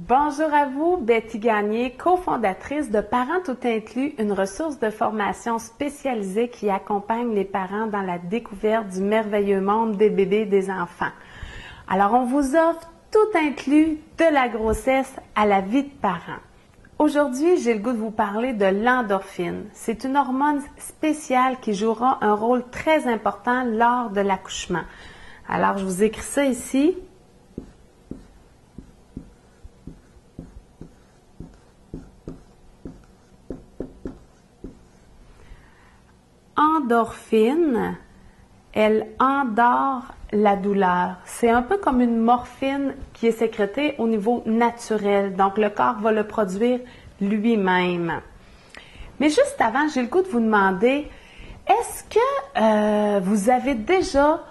Bonjour à vous, Betty Gagné, cofondatrice de Parents Tout Inclus, une ressource de formation spécialisée qui accompagne les parents dans la découverte du merveilleux monde des bébés et des enfants. Alors, on vous offre tout inclus de la grossesse à la vie de parents. Aujourd'hui, j'ai le goût de vous parler de l'endorphine. C'est une hormone spéciale qui jouera un rôle très important lors de l'accouchement. Alors, je vous écris ça ici. Endorphine, elle endort la douleur. C'est un peu comme une morphine qui est sécrétée au niveau naturel. Donc, le corps va le produire lui-même. Mais juste avant, j'ai le goût de vous demander, est-ce que vous avez déjà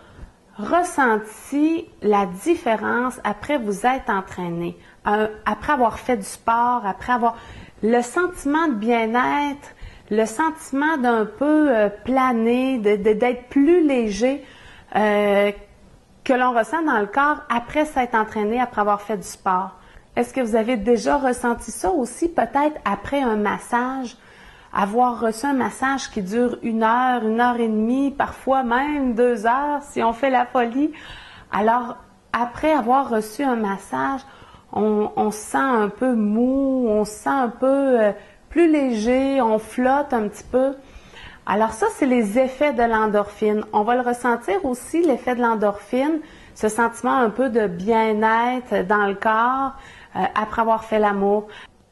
ressenti la différence après vous être entraîné, après avoir fait du sport, après avoir le sentiment de bien-être, le sentiment d'un peu planer, d'être plus léger que l'on ressent dans le corps après s'être entraîné, après avoir fait du sport. Est-ce que vous avez déjà ressenti ça aussi, peut-être après un massage, avoir reçu un massage qui dure 1 heure et demie, parfois même 2 heures si on fait la folie. Alors, après avoir reçu un massage, on se sent un peu mou, on se sent un peu plus léger, on flotte un petit peu. Alors ça, c'est les effets de l'endorphine. On va le ressentir aussi, l'effet de l'endorphine, ce sentiment un peu de bien-être dans le corps après avoir fait l'amour.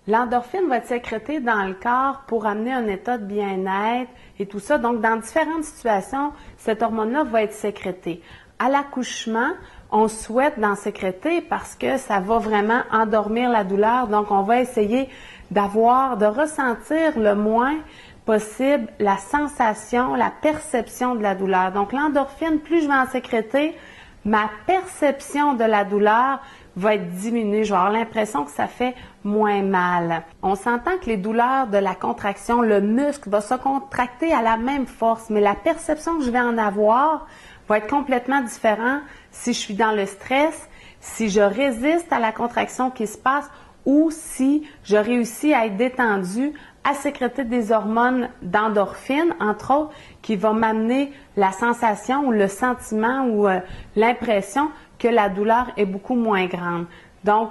L'endorphine va être sécrétée dans le corps pour amener un état de bien-être et tout ça. Donc, dans différentes situations, cette hormone-là va être sécrétée. À l'accouchement, on souhaite d'en sécréter parce que ça va vraiment endormir la douleur. Donc, on va essayer de ressentir le moins possible la sensation, la perception de la douleur. Donc, l'endorphine, plus je vais en sécréter, ma perception de la douleur va être diminuée. Je vais avoir l'impression que ça fait moins mal. On s'entend que les douleurs de la contraction, le muscle va se contracter à la même force, mais la perception que je vais en avoir va être complètement différente si je suis dans le stress, si je résiste à la contraction qui se passe ou si je réussis à être détendue, à sécréter des hormones d'endorphine, entre autres, qui vont m'amener la sensation ou le sentiment ou l'impression que la douleur est beaucoup moins grande. Donc,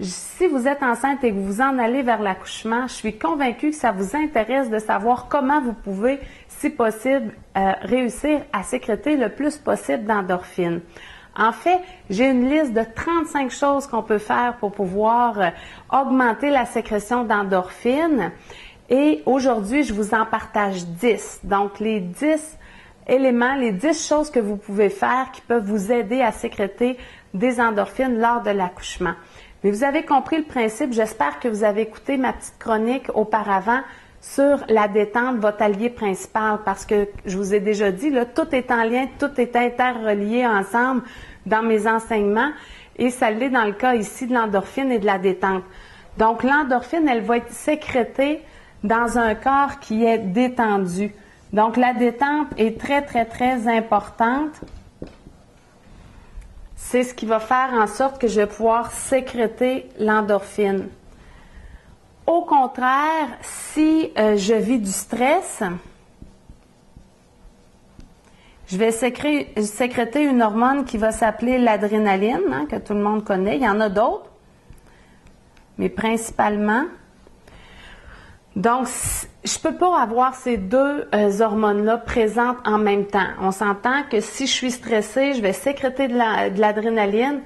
si vous êtes enceinte et que vous en allez vers l'accouchement, je suis convaincue que ça vous intéresse de savoir comment vous pouvez, si possible, réussir à sécréter le plus possible d'endorphine. En fait, j'ai une liste de 35 choses qu'on peut faire pour pouvoir augmenter la sécrétion d'endorphine. Et aujourd'hui, je vous en partage 10. Donc, les 10 éléments, les 10 choses que vous pouvez faire qui peuvent vous aider à sécréter des endorphines lors de l'accouchement. Mais vous avez compris le principe. J'espère que vous avez écouté ma petite chronique auparavant sur la détente, votre allié principal, parce que je vous ai déjà dit, là, tout est en lien, tout est interrelié ensemble dans mes enseignements et ça l'est dans le cas ici de l'endorphine et de la détente. Donc, l'endorphine, elle va être sécrétée dans un corps qui est détendu. Donc, la détente est très, très, très importante. C'est ce qui va faire en sorte que je vais pouvoir sécréter l'endorphine. Au contraire, si je vis du stress, je vais sécréter une hormone qui va s'appeler l'adrénaline, hein, que tout le monde connaît. Il y en a d'autres, mais principalement. Donc, je ne peux pas avoir ces deux hormones-là présentes en même temps. On s'entend que si je suis stressée, je vais sécréter de l'adrénaline.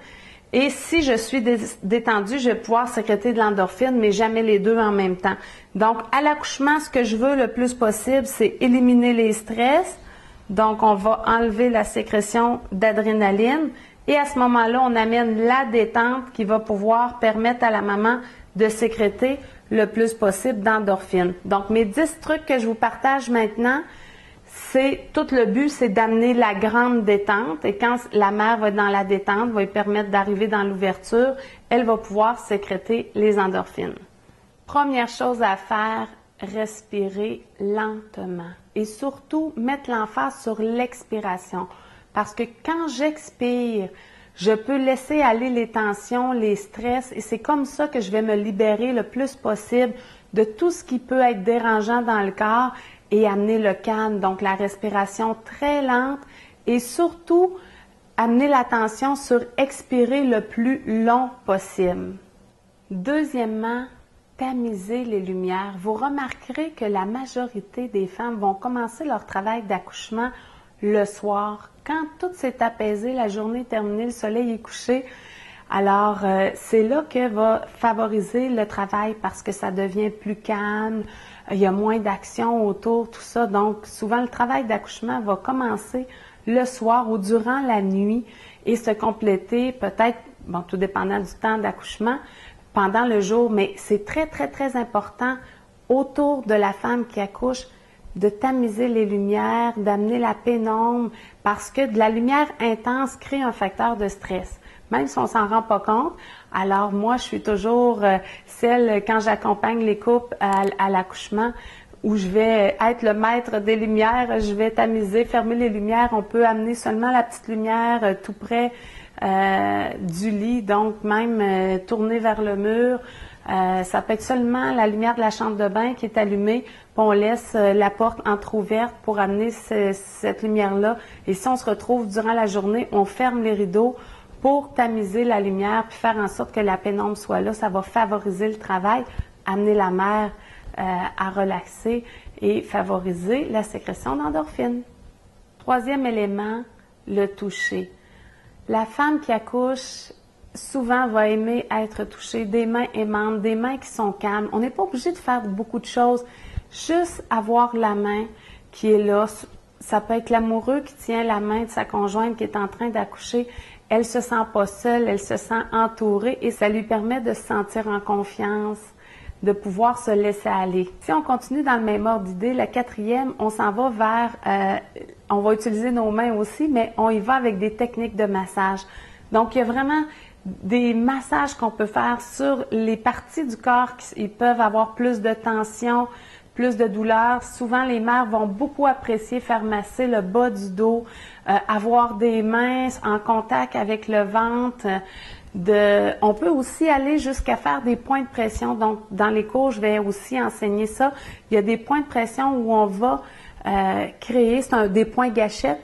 Et si je suis détendue, je vais pouvoir sécréter de l'endorphine, mais jamais les deux en même temps. Donc, à l'accouchement, ce que je veux le plus possible, c'est éliminer les stress. Donc, on va enlever la sécrétion d'adrénaline. Et à ce moment-là, on amène la détente qui va pouvoir permettre à la maman de sécréter le plus possible d'endorphine. Donc, mes 10 trucs que je vous partage maintenant, tout le but, c'est d'amener la grande détente. Et quand la mère va être dans la détente, va lui permettre d'arriver dans l'ouverture, elle va pouvoir sécréter les endorphines. Première chose à faire, respirer lentement. Et surtout, mettre l'emphase sur l'expiration. Parce que quand j'expire, Je peux laisser aller les tensions, les stress, et c'est comme ça que je vais me libérer le plus possible de tout ce qui peut être dérangeant dans le corps et amener le calme. Donc, la respiration très lente et surtout, amener l'attention sur expirer le plus long possible. Deuxièmement, tamiser les lumières. Vous remarquerez que la majorité des femmes vont commencer leur travail d'accouchement le soir, quand tout s'est apaisé, la journée est terminée, le soleil est couché. Alors, c'est là que va favoriser le travail parce que ça devient plus calme, il y a moins d'action autour, tout ça. Donc, souvent, le travail d'accouchement va commencer le soir ou durant la nuit et se compléter peut-être, bon, tout dépendant du temps d'accouchement, pendant le jour. Mais c'est très, très, très important autour de la femme qui accouche de tamiser les lumières, d'amener la pénombre, parce que de la lumière intense crée un facteur de stress, même si on s'en rend pas compte. Alors moi, je suis toujours celle, quand j'accompagne les couples à l'accouchement, où je vais être le maître des lumières, je vais tamiser, fermer les lumières. On peut amener seulement la petite lumière tout près du lit, donc même tourner vers le mur. Ça peut être seulement la lumière de la chambre de bain qui est allumée, puis on laisse la porte entrouverte pour amener cette lumière-là. Et si on se retrouve durant la journée, on ferme les rideaux pour tamiser la lumière puis faire en sorte que la pénombre soit là. Ça va favoriser le travail, amener la mère à relaxer et favoriser la sécrétion d'endorphines. Troisième élément, le toucher. La femme qui accouche souvent va aimer être touchée, des mains aimantes, des mains qui sont calmes. On n'est pas obligé de faire beaucoup de choses, juste avoir la main qui est là. Ça peut être l'amoureux qui tient la main de sa conjointe qui est en train d'accoucher. Elle se sent pas seule, elle se sent entourée et ça lui permet de se sentir en confiance, de pouvoir se laisser aller. Si on continue dans le même ordre d'idée, le quatrième, on s'en va vers, on va utiliser nos mains aussi, mais on y va avec des techniques de massage. Donc, il y a vraiment des massages qu'on peut faire sur les parties du corps qui peuvent avoir plus de tension, plus de douleur. Souvent, les mères vont beaucoup apprécier faire masser le bas du dos, avoir des mains en contact avec le ventre. On peut aussi aller jusqu'à faire des points de pression. Donc, dans les cours, je vais aussi enseigner ça. Il y a des points de pression où on va créer, des points gâchettes.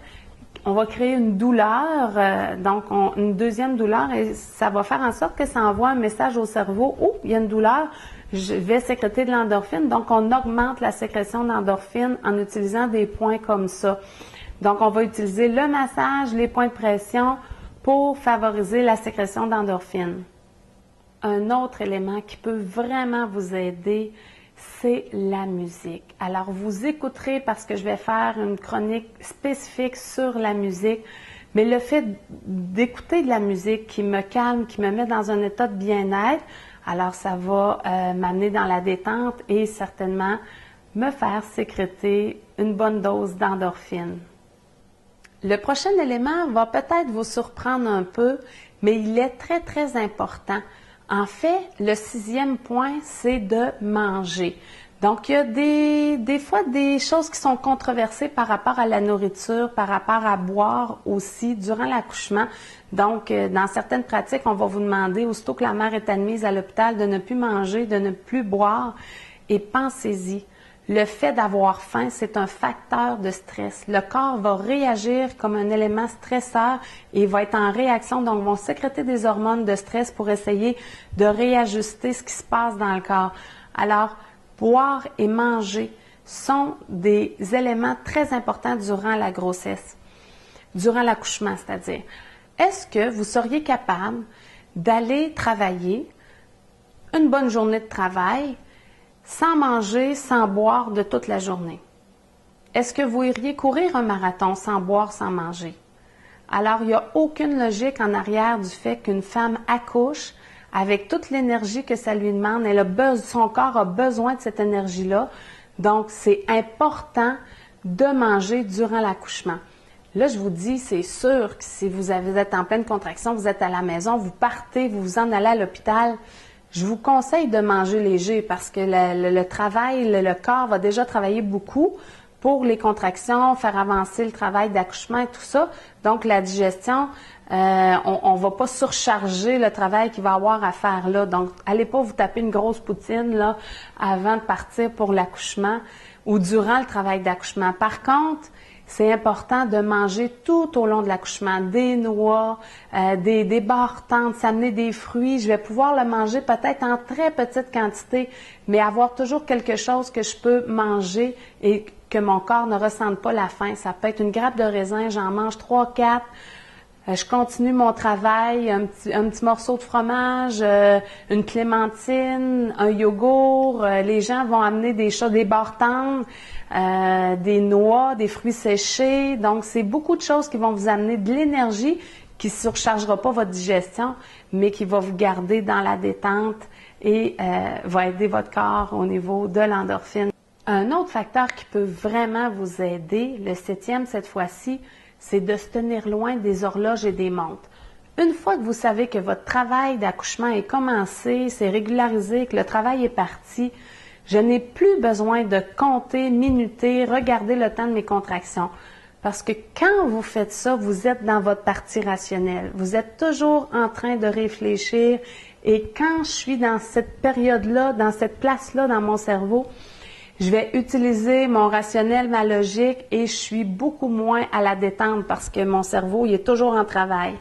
On va créer une douleur, une deuxième douleur, et ça va faire en sorte que ça envoie un message au cerveau. Oh, il y a une douleur, je vais sécréter de l'endorphine. Donc, on augmente la sécrétion d'endorphine en utilisant des points comme ça. Donc, on va utiliser le massage, les points de pression pour favoriser la sécrétion d'endorphine. Un autre élément qui peut vraiment vous aider, c'est la musique. Alors, vous écouterez parce que je vais faire une chronique spécifique sur la musique, mais le fait d'écouter de la musique qui me calme, qui me met dans un état de bien-être, alors ça va m'amener dans la détente et certainement me faire sécréter une bonne dose d'endorphine. Le prochain élément va peut-être vous surprendre un peu, mais il est très, très important. En fait, le sixième point, c'est de manger. Donc, il y a des fois des choses qui sont controversées par rapport à la nourriture, par rapport à boire aussi durant l'accouchement. Donc, dans certaines pratiques, on va vous demander, aussitôt que la mère est admise à l'hôpital, de ne plus manger, de ne plus boire. Et pensez-y, le fait d'avoir faim, c'est un facteur de stress. Le corps va réagir comme un élément stresseur et il va être en réaction, donc vont sécréter des hormones de stress pour essayer de réajuster ce qui se passe dans le corps. Alors, boire et manger sont des éléments très importants durant la grossesse, durant l'accouchement, c'est-à-dire. Est-ce que vous seriez capable d'aller travailler une bonne journée de travail sans manger, sans boire de toute la journée? Est-ce que vous iriez courir un marathon sans boire, sans manger? Alors, il n'y a aucune logique en arrière du fait qu'une femme accouche avec toute l'énergie que ça lui demande. Son corps a besoin de cette énergie-là. Donc, c'est important de manger durant l'accouchement. Là, je vous dis, c'est sûr que si vous êtes en pleine contraction, vous êtes à la maison, vous partez, vous vous en allez à l'hôpital, je vous conseille de manger léger parce que le travail, le corps va déjà travailler beaucoup pour les contractions, faire avancer le travail d'accouchement et tout ça. Donc, la digestion, on va pas surcharger le travail qu'il va avoir à faire là. Donc, allez pas vous taper une grosse poutine là avant de partir pour l'accouchement ou durant le travail d'accouchement. Par contre, c'est important de manger tout au long de l'accouchement, des noix, des barres tendres, s'amener des fruits. Je vais pouvoir le manger peut-être en très petite quantité, mais avoir toujours quelque chose que je peux manger et que mon corps ne ressente pas la faim. Ça peut être une grappe de raisin, j'en mange 3-4. Je continue mon travail, un petit morceau de fromage, une clémentine, un yogourt. Les gens vont amener des barres tendres, des noix, des fruits séchés. Donc, c'est beaucoup de choses qui vont vous amener de l'énergie qui ne surchargera pas votre digestion, mais qui va vous garder dans la détente et va aider votre corps au niveau de l'endorphine. Un autre facteur qui peut vraiment vous aider, le 7e cette fois-ci, c'est de se tenir loin des horloges et des montres. Une fois que vous savez que votre travail d'accouchement est commencé, c'est régularisé, que le travail est parti, je n'ai plus besoin de compter, minuter, regarder le temps de mes contractions. Parce que quand vous faites ça, vous êtes dans votre partie rationnelle. Vous êtes toujours en train de réfléchir. Et quand je suis dans cette période-là, dans cette place-là dans mon cerveau, je vais utiliser mon rationnel, ma logique et je suis beaucoup moins à la détente parce que mon cerveau, il est toujours en travail.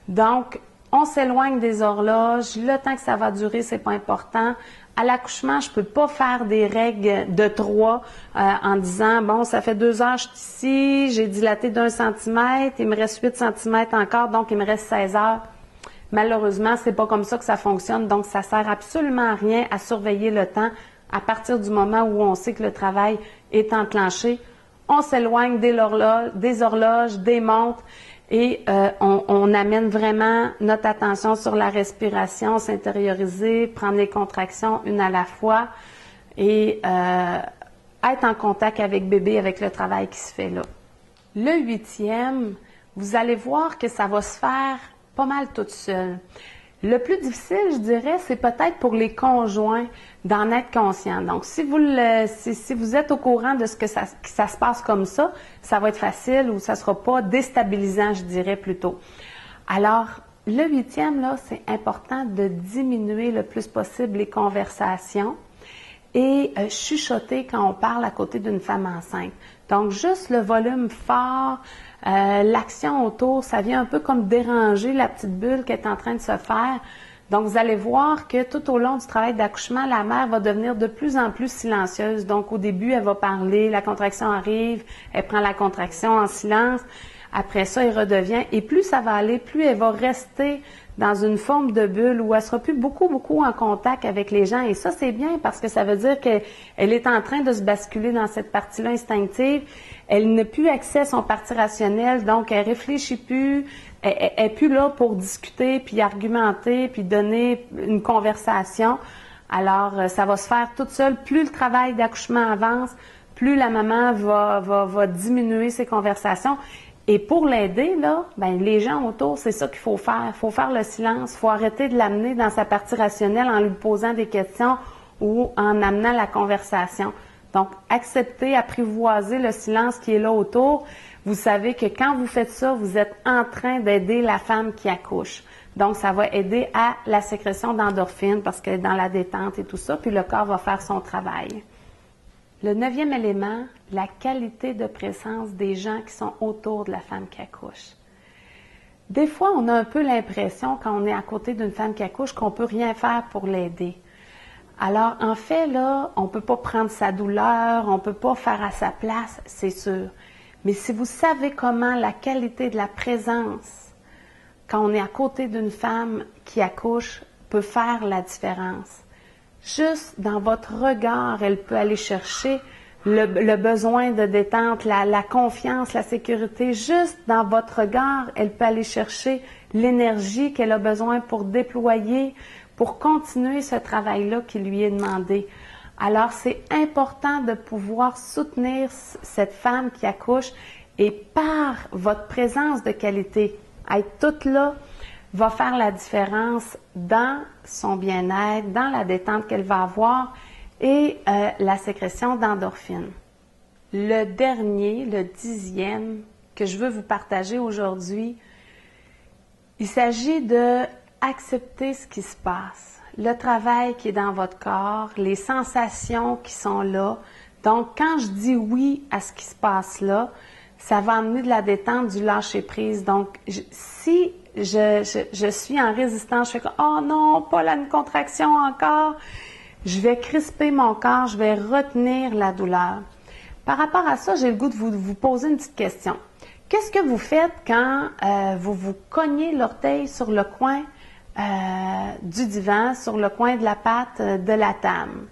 Donc, on s'éloigne des horloges. Le temps que ça va durer, c'est pas important. À l'accouchement, je peux pas faire des règles de 3 en disant, bon, ça fait 2 heures, je suis ici, j'ai dilaté d'1 centimètre, il me reste 8 centimètres encore, donc il me reste 16 heures. Malheureusement, c'est pas comme ça que ça fonctionne, donc ça sert absolument à rien à surveiller le temps. À partir du moment où on sait que le travail est enclenché, on s'éloigne des horloges, des montres et on amène vraiment notre attention sur la respiration, s'intérioriser, prendre les contractions une à la fois et être en contact avec bébé, avec le travail qui se fait là. Le 8e, vous allez voir que ça va se faire pas mal toute seule. Le plus difficile, je dirais, c'est peut-être pour les conjoints d'en être conscients. Donc, si vous êtes au courant de ce que ça se passe comme ça va être facile ou ça sera pas déstabilisant, je dirais plutôt. Alors, le 8e, là, c'est important de diminuer le plus possible les conversations et chuchoter quand on parle à côté d'une femme enceinte. Donc, juste le volume fort, l'action autour, ça vient un peu comme déranger la petite bulle qui est en train de se faire. Donc, vous allez voir que tout au long du travail d'accouchement, la mère va devenir de plus en plus silencieuse. Donc, au début, elle va parler, la contraction arrive, elle prend la contraction en silence. Après ça, elle redevient. Et plus ça va aller, plus elle va rester dans une forme de bulle où elle sera plus beaucoup en contact avec les gens. Et ça, c'est bien parce que ça veut dire qu'elle est en train de se basculer dans cette partie-là instinctive. Elle n'a plus accès à son parti rationnel, donc elle réfléchit plus. Elle n'est plus là pour discuter, puis argumenter, puis donner une conversation. Alors, ça va se faire toute seule. Plus le travail d'accouchement avance, plus la maman va diminuer ses conversations. Et pour l'aider, là, ben les gens autour, c'est ça qu'il faut faire. Il faut faire le silence. Il faut arrêter de l'amener dans sa partie rationnelle en lui posant des questions ou en amenant la conversation. Donc, accepter, apprivoiser le silence qui est là autour. Vous savez que quand vous faites ça, vous êtes en train d'aider la femme qui accouche. Donc, ça va aider à la sécrétion d'endorphines parce qu'elle est dans la détente et tout ça, puis le corps va faire son travail. Le 9e élément, la qualité de présence des gens qui sont autour de la femme qui accouche. Des fois, on a un peu l'impression, quand on est à côté d'une femme qui accouche, qu'on ne peut rien faire pour l'aider. Alors, en fait, là, on ne peut pas prendre sa douleur, on ne peut pas faire à sa place, c'est sûr. Mais si vous savez comment la qualité de la présence, quand on est à côté d'une femme qui accouche, peut faire la différence. Juste dans votre regard, elle peut aller chercher le besoin de détente, la confiance, la sécurité. Juste dans votre regard, elle peut aller chercher l'énergie qu'elle a besoin pour déployer, pour continuer ce travail-là qui lui est demandé. Alors, c'est important de pouvoir soutenir cette femme qui accouche et par votre présence de qualité, être toute là, va faire la différence dans son bien-être, dans la détente qu'elle va avoir et la sécrétion d'endorphines. le dernier, le 10e que je veux vous partager aujourd'hui, il s'agit de accepter ce qui se passe, le travail qui est dans votre corps, les sensations qui sont là. Donc, quand je dis oui à ce qui se passe là, ça va amener de la détente, du lâcher-prise. Donc, si je suis en résistance, je fais comme « Oh non, pas la contraction encore », je vais crisper mon corps, je vais retenir la douleur. Par rapport à ça, j'ai le goût de vous poser une petite question. Qu'est-ce que vous faites quand vous vous cognez l'orteil sur le coin du divan, sur le coin de la patte de la table?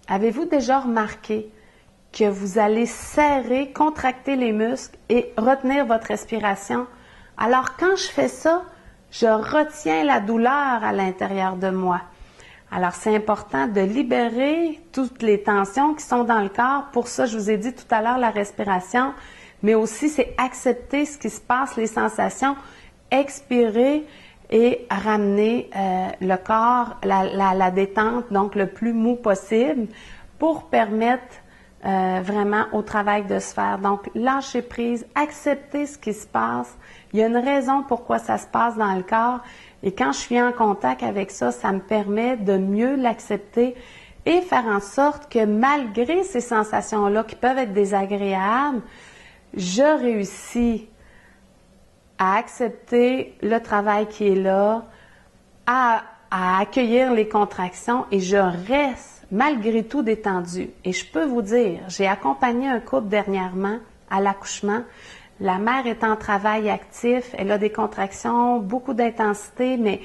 Avez-vous déjà remarqué que vous allez serrer, contracter les muscles et retenir votre respiration? Alors, quand je fais ça, je retiens la douleur à l'intérieur de moi. Alors, c'est important de libérer toutes les tensions qui sont dans le corps. Pour ça, je vous ai dit tout à l'heure la respiration, mais aussi c'est accepter ce qui se passe, les sensations, expirer et ramener le corps, la détente, donc le plus mou possible pour permettre vraiment au travail de se faire. Donc, lâcher prise, accepter ce qui se passe. Il y a une raison pourquoi ça se passe dans le corps. Et quand je suis en contact avec ça, ça me permet de mieux l'accepter et faire en sorte que malgré ces sensations-là qui peuvent être désagréables, je réussis à accepter le travail qui est là, à accueillir les contractions et je reste malgré tout détendue. Et je peux vous dire, j'ai accompagné un couple dernièrement à l'accouchement. La mère est en travail actif, elle a des contractions, beaucoup d'intensité, mais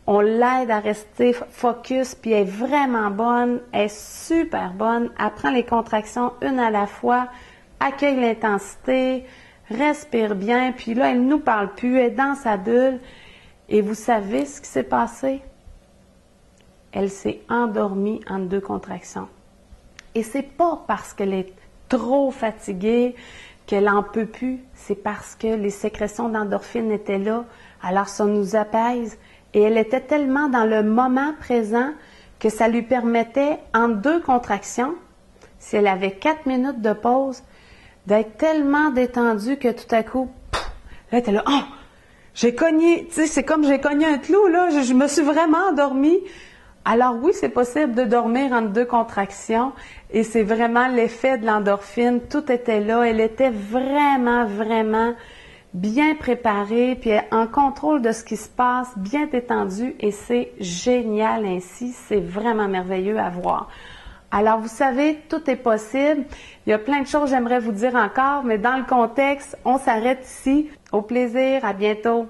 on l'aide à rester focus, puis elle est vraiment bonne, elle est super bonne, elle prend les contractions une à la fois, accueille l'intensité, respire bien, puis là, elle ne nous parle plus, elle est dans sa bulle. Et vous savez ce qui s'est passé? Elle s'est endormie entre 2 contractions. Et c'est pas parce qu'elle est trop fatiguée qu'elle en peut plus, c'est parce que les sécrétions d'endorphine étaient là, alors ça nous apaise. Et elle était tellement dans le moment présent que ça lui permettait, en 2 contractions, si elle avait 4 minutes de pause, d'être tellement détendue que tout à coup, là, elle était là, oh, j'ai cogné, tu sais, c'est comme j'ai cogné un clou, là, je me suis vraiment endormie. Alors oui, c'est possible de dormir entre 2 contractions et c'est vraiment l'effet de l'endorphine. Tout était là, elle était vraiment, vraiment bien préparée, puis en contrôle de ce qui se passe, bien détendue et c'est génial ainsi, c'est vraiment merveilleux à voir. Alors vous savez, tout est possible. Il y a plein de choses que j'aimerais vous dire encore, mais dans le contexte, on s'arrête ici. Au plaisir, à bientôt.